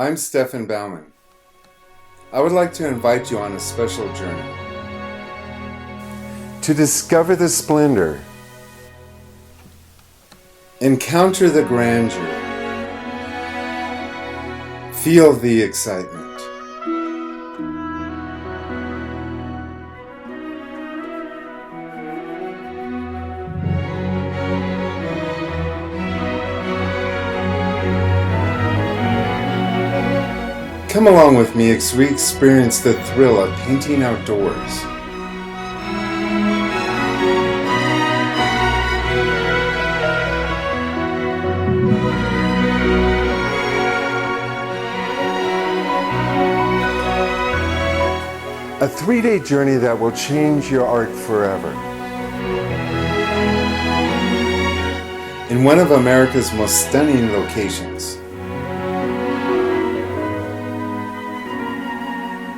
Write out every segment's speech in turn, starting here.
I'm Stefan Baumann. I would like to invite you on a special journey to discover the splendor, encounter the grandeur, feel the excitement. Come along with me as we experience the thrill of painting outdoors. A 3-day journey that will change your art forever. In one of America's most stunning locations,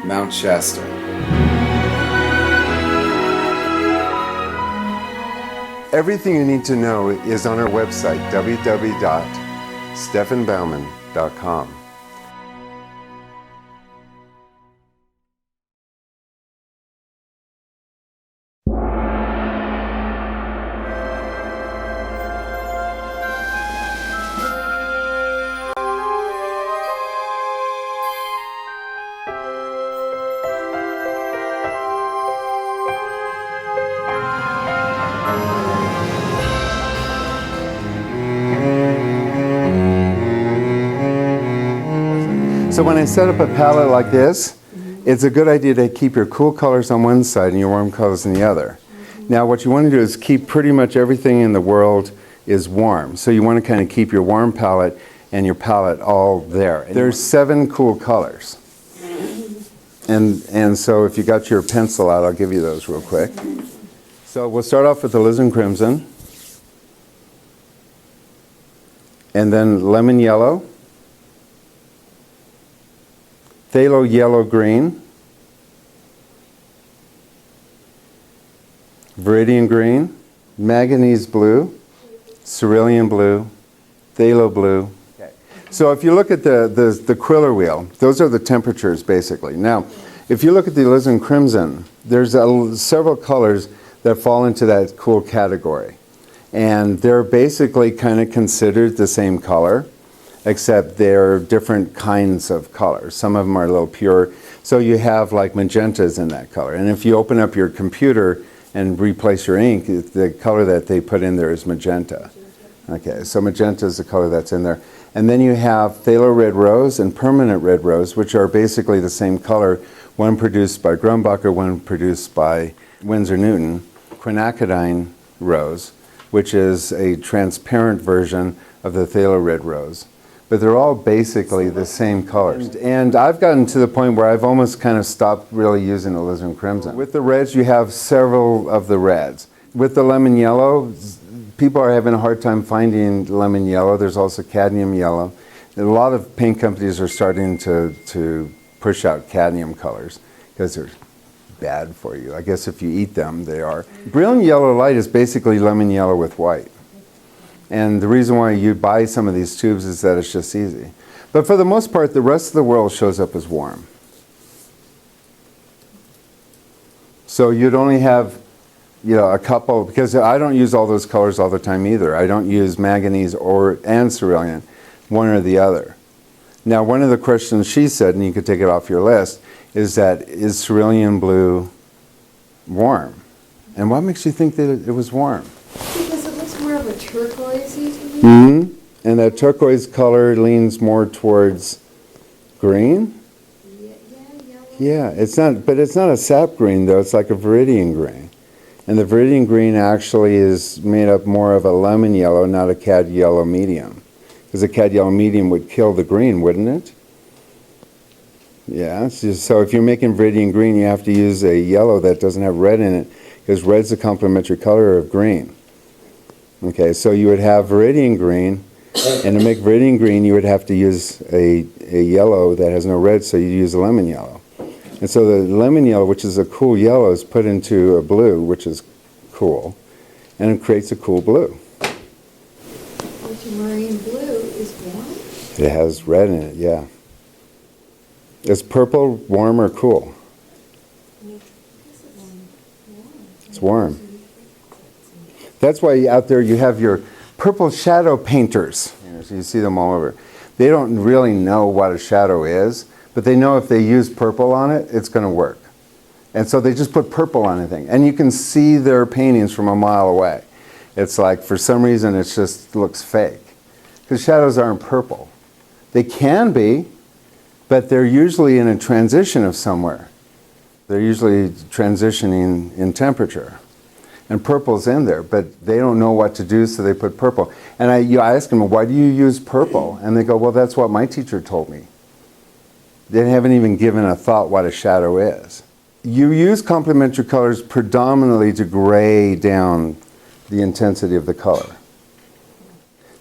Mount Shasta. Everything you need to know is on our website, www.stefanbaumann.com. So when I set up a palette like this, it's a good idea to keep your cool colors on one side and your warm colors on the other. Now what you want to do is keep pretty much everything in the world is warm. So you want to kind of keep your warm palette and your palette all there. There's 7 cool colors. And so if you got your pencil out, I'll give you those real quick. So we'll start off with the alizarin crimson. And then lemon yellow. Phthalo yellow green, viridian green, manganese blue, cerulean blue, phthalo blue. Okay. So if you look at the Quiller wheel, those are the temperatures basically. Now, if you look at the alizarin crimson, there's several colors that fall into that cool category. And they're basically kind of considered the same color, except they're different kinds of colors. Some of them are a little pure. So you have like magentas in that color. And if you open up your computer and replace your ink, the color that they put in there is magenta. Okay, so magenta is the color that's in there. And then you have phthalo red rose and permanent red rose, which are basically the same color, one produced by Grumbacher, one produced by Winsor Newton. Quinacridine rose, which is a transparent version of the phthalo red rose. But they're all basically the same colors. And I've gotten to the point where I've almost kind of stopped really using alizarin crimson. With the reds, you have several of the reds. With the lemon yellow, people are having a hard time finding lemon yellow. There's also cadmium yellow. A lot of paint companies are starting to push out cadmium colors because they're bad for you. I guess if you eat them, they are. Brilliant yellow light is basically lemon yellow with white. And the reason why you buy some of these tubes is that it's just easy. But for the most part, the rest of the world shows up as warm. So you'd only have, a couple, because I don't use all those colors all the time either. I don't use manganese and cerulean, one or the other. Now, one of the questions she said, and you could take it off your list, is cerulean blue warm? And what makes you think that it was warm? More of a turquoisey to me. Mm-hmm. And that turquoise color leans more towards green. Yeah, it's not, but it's not a sap green though. It's like a viridian green, and the viridian green actually is made up more of a lemon yellow, not a cad yellow medium, because a cad yellow medium would kill the green, wouldn't it? Yeah. So if you're making viridian green, you have to use a yellow that doesn't have red in it, because red's the complementary color of green. Okay, so you would have viridian green, and to make viridian green, you would have to use a yellow that has no red, so you use a lemon yellow. And so the lemon yellow, which is a cool yellow, is put into a blue, which is cool, and it creates a cool blue. Ultramarine blue is warm? It has red in it, yeah. Is purple warm or cool? It's warm. That's why out there you have your purple shadow painters. You see them all over. They don't really know what a shadow is, but they know if they use purple on it, it's going to work. And so they just put purple on anything. And you can see their paintings from a mile away. It's like, for some reason, it just looks fake. Because shadows aren't purple. They can be, but they're usually in a transition of somewhere. They're usually transitioning in temperature. And purple's in there, but they don't know what to do, so they put purple. And I ask them, why do you use purple? And they go, well, that's what my teacher told me. They haven't even given a thought what a shadow is. You use complementary colors predominantly to gray down the intensity of the color.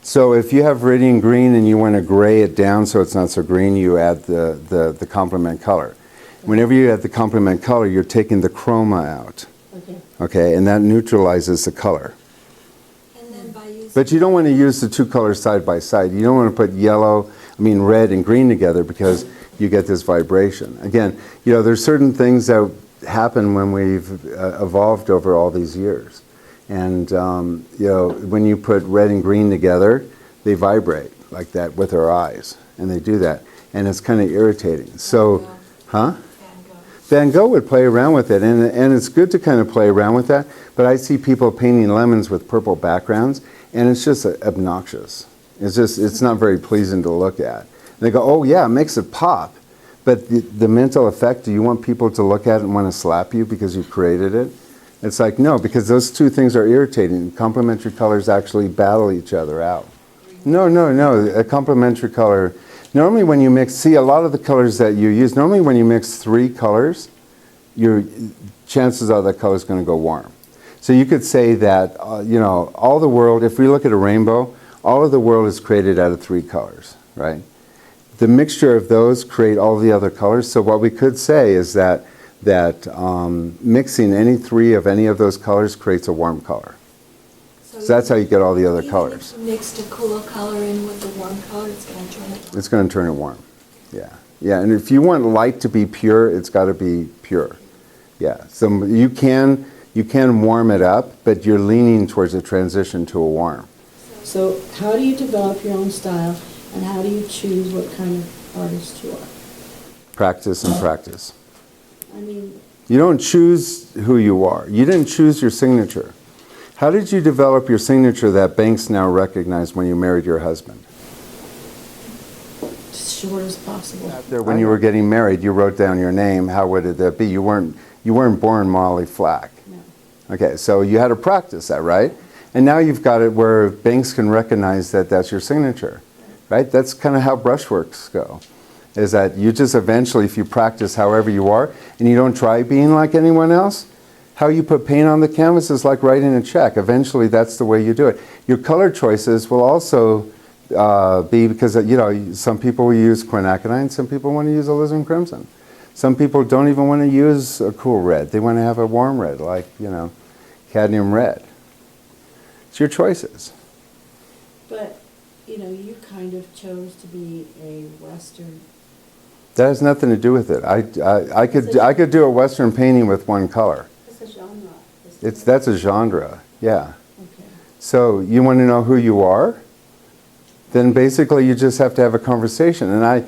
So if you have radiant green and you want to gray it down so it's not so green, you add the complement color. Whenever you add the complement color, you're taking the chroma out. Okay, and that neutralizes the color. And then by using But you don't want to use the two colors side by side. You don't want to put red and green together because you get this vibration. Again, there's certain things that happen when we've evolved over all these years. And, when you put red and green together, they vibrate like that with our eyes. And they do that. And it's kind of irritating. So, huh? Van Gogh would play around with it, and it's good to kind of play around with that, but I see people painting lemons with purple backgrounds, and it's just obnoxious. It's not very pleasing to look at. And they go, oh yeah, it makes it pop, but the mental effect, do you want people to look at it and want to slap you because you created it? It's like, no, because those two things are irritating. Complementary colors actually battle each other out. No, a complementary color... Normally when you mix, a lot of the colors that you use, normally when you mix 3 colors, your chances are that color is going to go warm. So you could say that, all the world, if we look at a rainbow, all of the world is created out of 3 colors, right? The mixture of those create all the other colors. So what we could say is that mixing any 3 of any of those colors creates a warm color. So that's how you get all the other colors. If you mixed a cooler color in with the warm color, it's going to turn it warm. It's going to turn it warm. Yeah. And if you want light to be pure, it's got to be pure. Yeah. So you can warm it up, but you're leaning towards a transition to a warm. So how do you develop your own style, and how do you choose what kind of artist you are? Practice and practice. I mean, you don't choose who you are. You didn't choose your signature. How did you develop your signature that banks now recognize when you married your husband? as short as possible. When you were getting married, you wrote down your name. How would that be? You weren't born Molly Flack. No. Okay, so you had to practice that, right? And now you've got it where banks can recognize that that's your signature, right? That's kind of how brushworks go. Is that you just eventually, if you practice however you are, and you don't try being like anyone else, how you put paint on the canvas is like writing a check. Eventually, that's the way you do it. Your color choices will also be because, some people will use quinacridine, some people want to use alizarin crimson. Some people don't even want to use a cool red. They want to have a warm red, like, cadmium red. It's your choices. But, you kind of chose to be a Western. That has nothing to do with it. I could do a Western painting with one color. It's a genre. That's a genre, yeah. Okay. So you want to know who you are? Then basically you just have to have a conversation. And I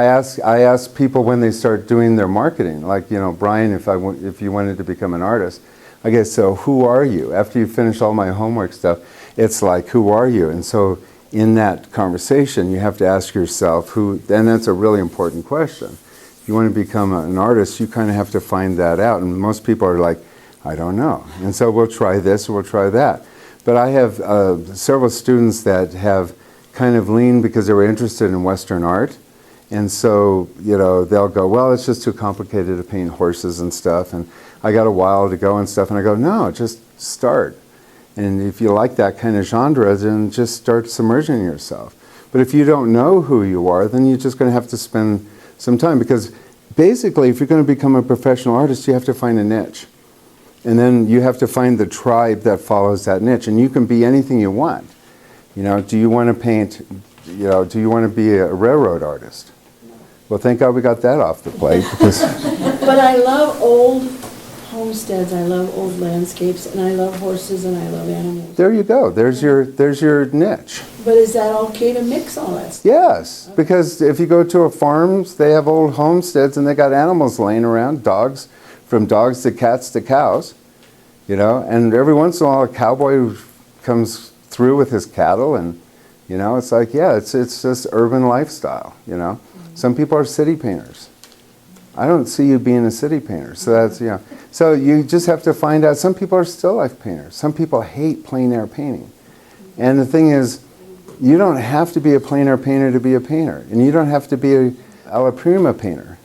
ask people when they start doing their marketing, like, Brian, if you wanted to become an artist, I guess, so who are you? After you finish all my homework stuff, it's like, who are you? And so in that conversation, you have to ask yourself and that's a really important question. If you want to become an artist, you kind of have to find that out. And most people are like, I don't know. And so we'll try this, we'll try that. But I have several students that have kind of leaned because they were interested in Western art. And so, they'll go, well, it's just too complicated to paint horses and stuff. And I got a while to go and stuff. And I go, no, just start. And if you like that kind of genre, then just start submerging yourself. But if you don't know who you are, then you're just going to have to spend some time. Because basically, if you're going to become a professional artist, you have to find a niche. And then you have to find the tribe that follows that niche. And you can be anything you want. Do you want to paint, do you want to be a railroad artist? Well, thank God we got that off the plate because But I love old homesteads, I love old landscapes, and I love horses, and I love animals. there you go. There's your niche. But is that okay to mix all that stuff? Yes, because if you go to a farm, they have old homesteads and they got animals laying around, dogs, from dogs to cats to cows, you know, and every once in a while a cowboy comes through with his cattle and, you know, it's like, yeah, it's just urban lifestyle, you know. Some people are city painters. I don't see you being a city painter, so that's, you know. So you just have to find out, some people are still life painters. Some people hate plein air painting. And the thing is, you don't have to be a plein air painter to be a painter. And you don't have to be a alla prima painter.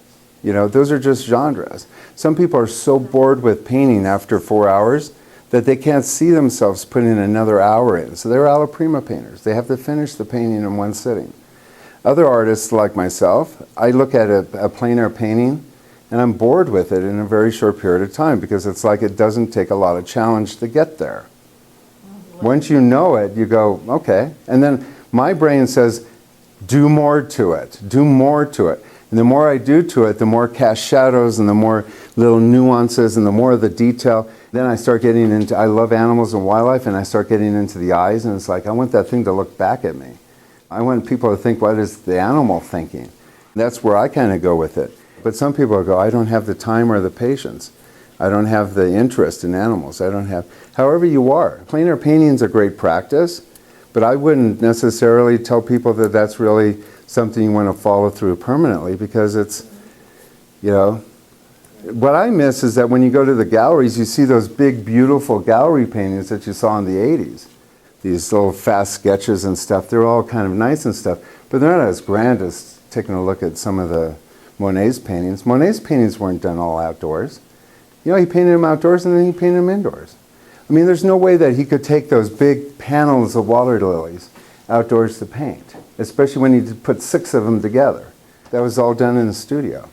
You know, those are just genres. Some people are so bored with painting after 4 hours that they can't see themselves putting another hour in. So they're alla prima painters. They have to finish the painting in one sitting. Other artists like myself, I look at a plein air painting and I'm bored with it in a very short period of time because it's like it doesn't take a lot of challenge to get there. Once you know it, you go, okay. And then my brain says, do more to it, do more to it. And the more I do to it, the more cast shadows and the more little nuances and the more of the detail. Then I start getting into, I love animals and wildlife, and I start getting into the eyes, and it's like, I want that thing to look back at me. I want people to think, what is the animal thinking? That's where I kind of go with it. But some people go, I don't have the time or the patience. I don't have the interest in animals. I don't have, however you are. Plein air painting is a great practice, but I wouldn't necessarily tell people that that's really something you want to follow through permanently because it's, you know, what I miss is that when you go to the galleries, you see those big, beautiful gallery paintings that you saw in the 80s. These little fast sketches and stuff, they're all kind of nice and stuff, but they're not as grand as taking a look at some of the Monet's paintings. Monet's paintings weren't done all outdoors. You know, he painted them outdoors and then he painted them indoors. I mean, there's no way that he could take those big panels of water lilies outdoors to paint, especially when he put 6 of them together. That was all done in the studio.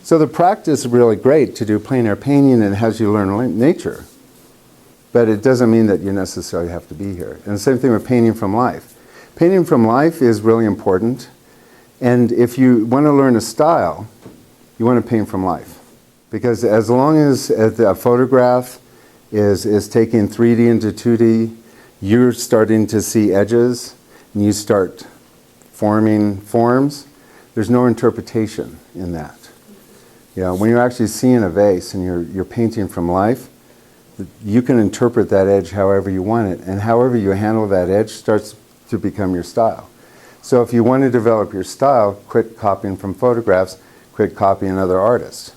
So the practice is really great to do plein air painting and it has you learn nature. But it doesn't mean that you necessarily have to be here. And the same thing with painting from life. Painting from life is really important. And if you want to learn a style, you want to paint from life. Because as long as a photograph is taking 3D into 2D, you're starting to see edges, and you start forming forms. There's no interpretation in that. You know, when you're actually seeing a vase and you're painting from life, you can interpret that edge however you want it, and however you handle that edge starts to become your style. So if you want to develop your style, quit copying from photographs, quit copying other artists,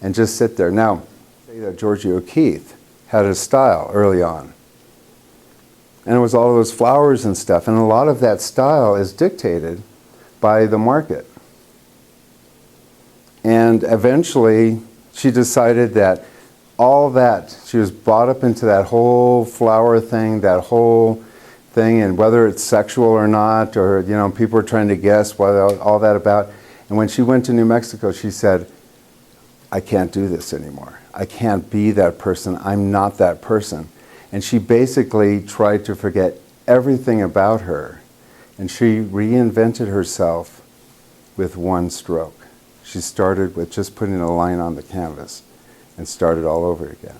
and just sit there. Now, say that Georgia O'Keeffe had a style early on, and it was all those flowers and stuff, and a lot of that style is dictated by the market. And eventually, she decided that all that, she was brought up into that whole flower thing, that whole thing, and whether it's sexual or not, or, you know, people were trying to guess what all that about. And when she went to New Mexico, she said, I can't do this anymore. I can't be that person. I'm not that person. And she basically tried to forget everything about her. And she reinvented herself with one stroke. She started with just putting a line on the canvas and started all over again.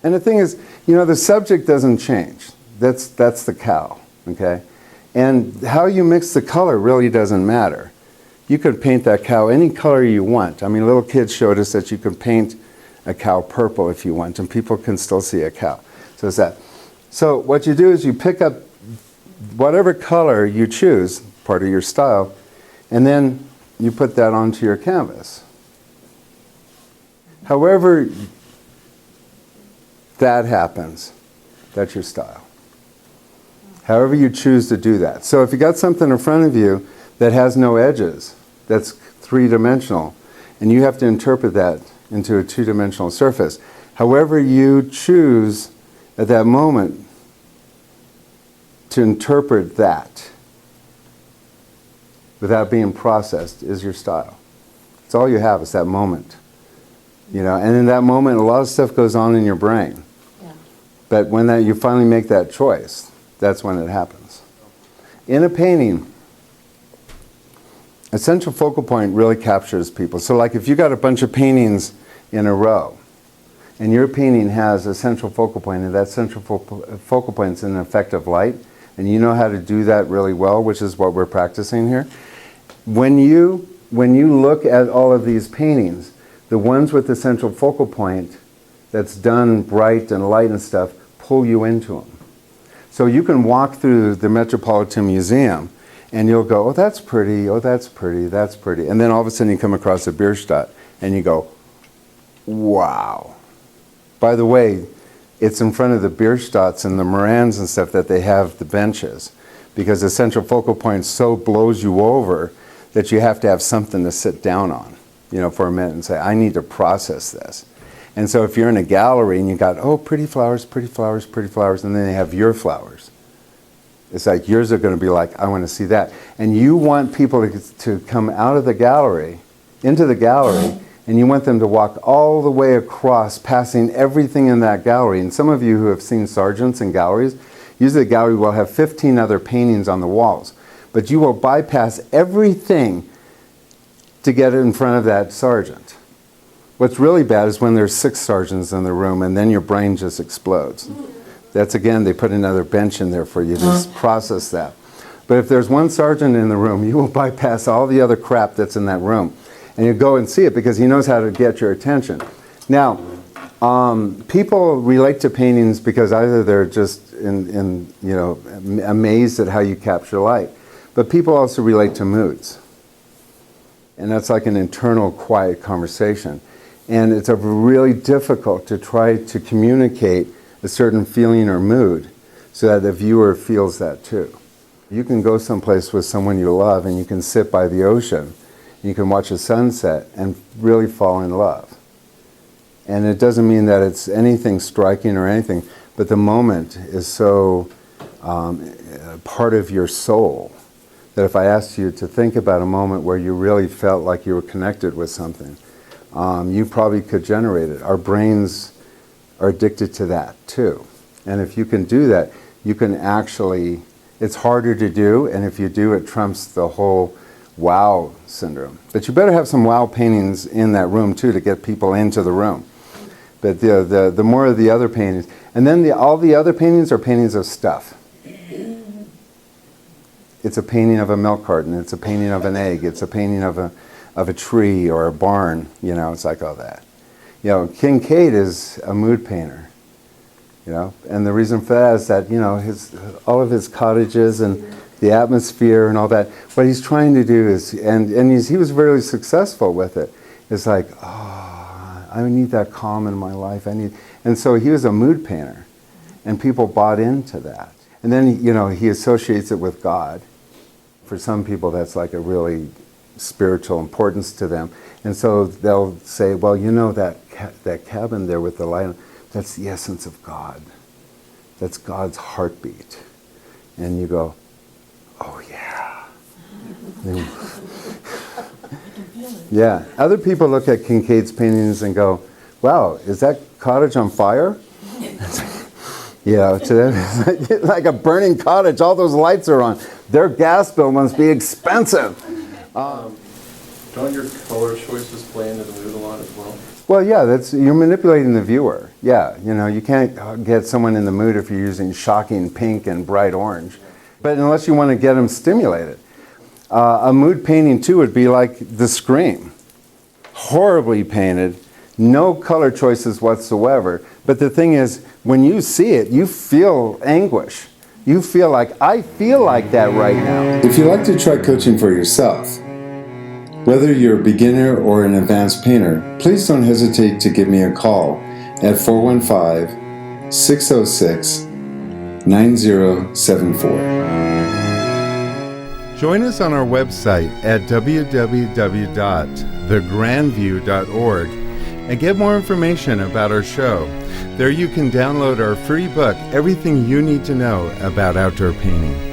And the thing is, you know, the subject doesn't change. That's the cow, okay? And how you mix the color really doesn't matter. You could paint that cow any color you want. I mean, little kids showed us that you could paint a cow purple if you want, and people can still see a cow. So it's that. So what you do is you pick up whatever color you choose, part of your style, and then you put that onto your canvas. However that happens, that's your style. However you choose to do that. So if you got something in front of you that has no edges, that's 3-dimensional, and you have to interpret that into a 2-dimensional surface. However you choose at that moment to interpret that without being processed is your style. It's all you have is that moment. You know, and in that moment, a lot of stuff goes on in your brain. Yeah. But when you finally make that choice, that's when it happens. In a painting, central focal point really captures people. So like if you got a bunch of paintings in a row, and your painting has a central focal point, and that central focal point is an effect of light, and you know how to do that really well, which is what we're practicing here. When you look at all of these paintings, the ones with the central focal point that's done bright and light and stuff pull you into them. So you can walk through the Metropolitan Museum and you'll go, oh, that's pretty, oh, that's pretty, that's pretty. And then all of a sudden you come across a Bierstadt and you go, wow. By the way, it's in front of the Bierstadts and the Morans and stuff that they have the benches, because the central focal point so blows you over that you have to have something to sit down on, for a minute and say, I need to process this. And so if you're in a gallery and you got, oh, pretty flowers, pretty flowers, pretty flowers, and then they have your flowers. It's like yours are going to be like, I want to see that. And you want people to come out of the gallery, into the gallery, and you want them to walk all the way across, passing everything in that gallery. And some of you who have seen Sargents in galleries, usually the gallery will have 15 other paintings on the walls. But you will bypass everything to get in front of that Sargent. What's really bad is when there's 6 Sargents in the room and then your brain just explodes. That's, again, they put another bench in there for you to process that. But if there's one Sargent in the room, you will bypass all the other crap that's in that room. And you go and see it because he knows how to get your attention. Now, people relate to paintings because either they're just amazed at how you capture light. But people also relate to moods. And that's like an internal quiet conversation. And it's really difficult to try to communicate a certain feeling or mood so that the viewer feels that too. You can go someplace with someone you love and you can sit by the ocean, and you can watch a sunset and really fall in love. And it doesn't mean that it's anything striking or anything, but the moment is so part of your soul that if I asked you to think about a moment where you really felt like you were connected with something, you probably could generate it. Our brains are addicted to that too. And if you can do that, you can actually, it's harder to do, and if you do, it trumps the whole wow syndrome. But you better have some wow paintings in that room too to get people into the room. But the more of the other paintings, and then all the other paintings are paintings of stuff. It's a painting of a milk carton, it's a painting of an egg, it's a painting of a tree or a barn, it's like all that. Kincaid is a mood painter, and the reason for that is that, all of his cottages and the atmosphere and all that, what he's trying to do is, and he was very successful with it, it's like, oh, I need that calm in my life, and so he was a mood painter, and people bought into that. And then, he associates it with God. For some people, that's like a really spiritual importance to them. And so they'll say, well, that cabin there with the light, that's the essence of God. That's God's heartbeat. And you go, oh yeah. Yeah. Other people look at Kincaid's paintings and go, wow, is that cottage on fire? To them, it's like a burning cottage. All those lights are on. Their gas bill must be expensive. Don't your color choices play into the mood a lot as well? Well, yeah, you're manipulating the viewer. Yeah, you can't get someone in the mood if you're using shocking pink and bright orange. But unless you want to get them stimulated. A mood painting, too, would be like The Scream. Horribly painted, no color choices whatsoever. But the thing is, when you see it, you feel anguish. You feel like, I feel like that right now. If you'd like to try coaching for yourself, whether you're a beginner or an advanced painter, please don't hesitate to give me a call at 415-606-9074. Join us on our website at www.thegrandview.org and get more information about our show. There you can download our free book, Everything You Need to Know About Outdoor Painting.